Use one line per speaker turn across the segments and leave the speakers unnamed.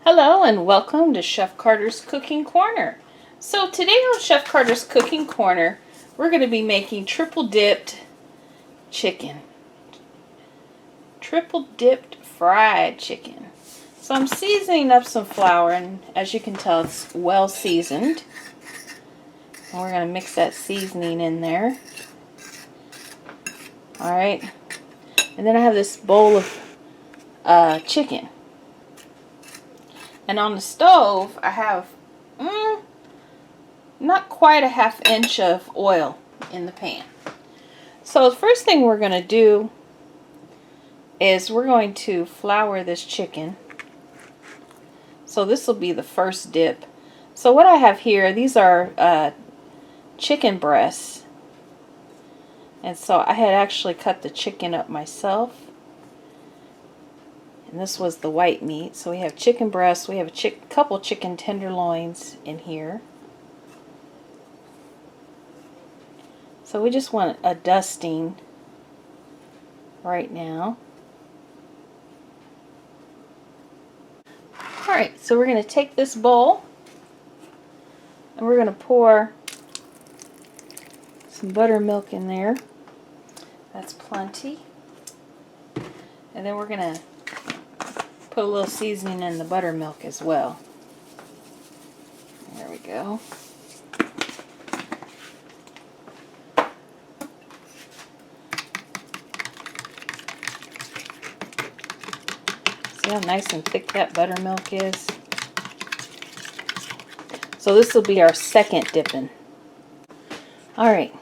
Hello and welcome to Chef Carter's Cooking Corner. So today on Chef Carter's Cooking Corner, we're going to be making triple dipped chicken. Triple dipped fried chicken. So I'm seasoning up some flour, and as you can tell it's well seasoned. And we're going to mix that seasoning in there. Alright. And then I have this bowl of chicken. And on the stove, I have not quite a ½ inch of oil in the pan. So the first thing we're going to do is we're going to flour this chicken. So this will be the first dip. So what I have here, these are chicken breasts. And so I had actually cut the chicken up myself. And this was the white meat. So we have chicken breasts. We have a couple chicken tenderloins in here. So we just want a dusting right now. Alright, so we're going to take this bowl and we're going to pour some buttermilk in there. That's plenty. And then we're going to put a little seasoning in the buttermilk as well. There we go. See how nice and thick that buttermilk is? So this will be our second dipping. Alright.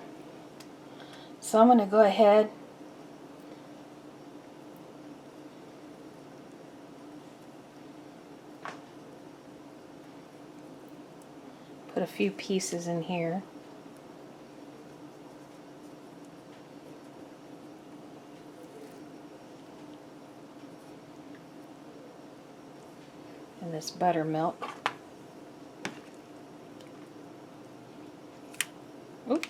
So I'm going to go ahead put a few pieces in here. And this buttermilk. Oop.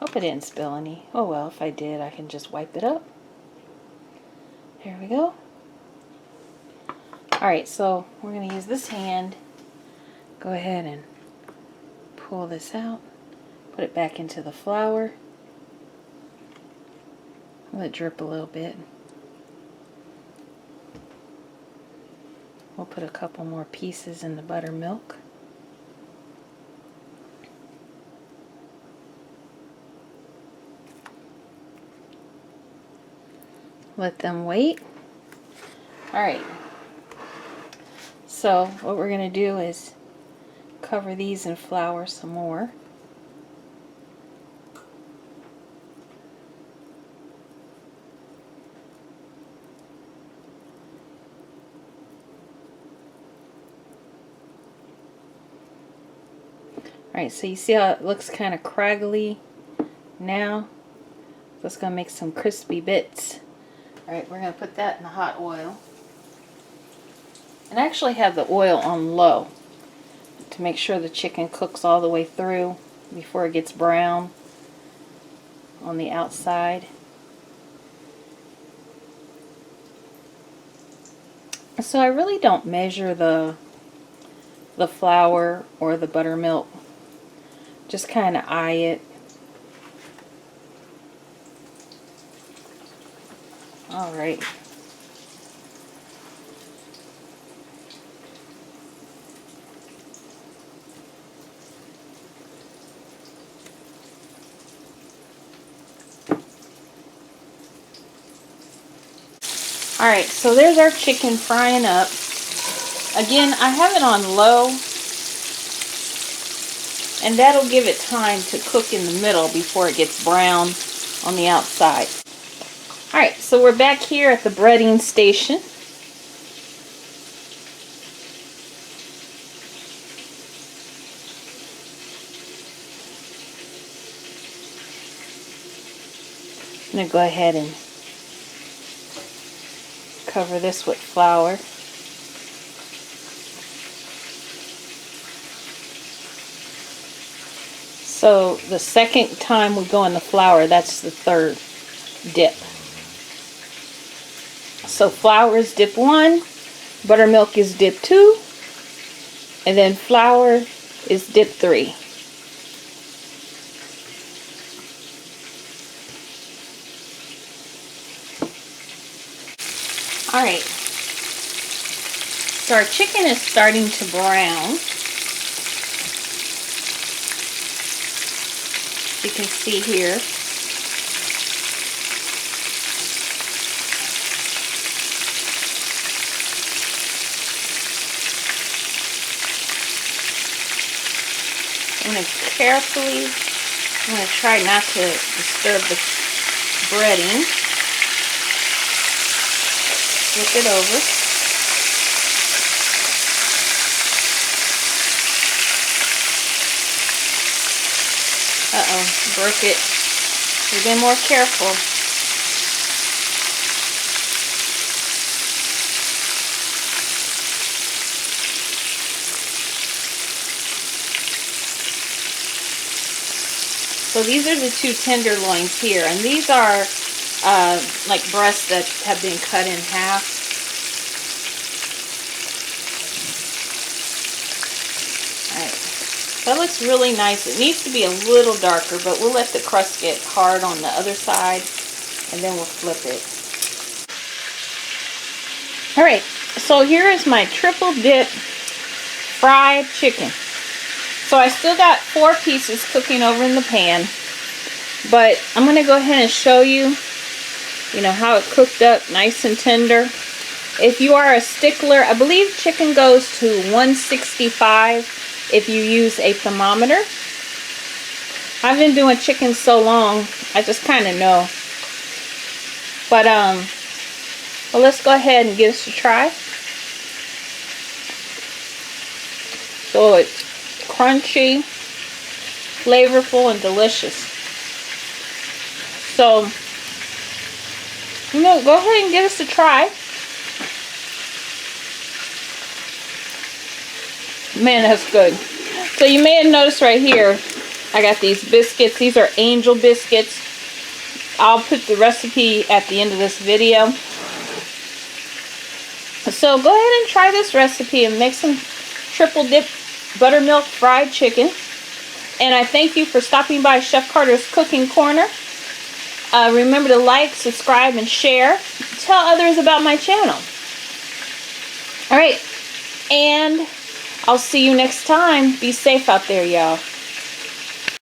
Hope I didn't spill any. Oh well, if I did, I can just wipe it up. There we go. Alright, so we're going to use this hand. Go ahead and pull this out. Put it back into the flour. Let it drip a little bit. We'll put a couple more pieces in the buttermilk. Let them wait. Alright. So what we're going to do is cover these in flour some more. Alright, so you see how it looks kind of craggly now? That's going to make some crispy bits. Alright, we're going to put that in the hot oil. And I actually have the oil on low to make sure the chicken cooks all the way through before it gets brown on the outside. So I really don't measure the flour or the buttermilk. Just kind of eye it. Alright. Alright, so there's our chicken frying up. Again, I have it on low. And that'll give it time to cook in the middle before it gets brown on the outside. Alright, so we're back here at the breading station. I'm going to go ahead and cover this with flour. So the second time we go in the flour, that's the third dip. So flour is dip 1, Buttermilk is dip 2. And then flour is dip 3. Alright. So our chicken is starting to brown. You can see here. I'm going to try not to disturb the breading. Flip it over. Uh-oh, broke it. We've been more careful. So these are the 2 tenderloins here, and these are like breasts that have been cut in half. Alright, that looks really nice. It needs to be a little darker, but we'll let the crust get hard on the other side, and then we'll flip it. Alright, so here is my triple dip fried chicken. So I still got 4 pieces cooking over in the pan, but I'm going to go ahead and show you, how it cooked up nice and tender. If you are a stickler, I believe chicken goes to 165 if you use a thermometer. I've been doing chicken so long, I just kind of know. But, well, let's go ahead and give this a try. So it's crunchy, flavorful, and delicious. So, go ahead and give us a try. Man, that's good. So you may have noticed right here, I got these biscuits. These are angel biscuits. I'll put the recipe at the end of this video. So go ahead and try this recipe and make some triple dip buttermilk fried chicken. And I thank you for stopping by Chef Carter's Cooking Corner. Remember to like, subscribe, and share. Tell others about my channel. Alright, and I'll see you next time. Be safe out there, y'all.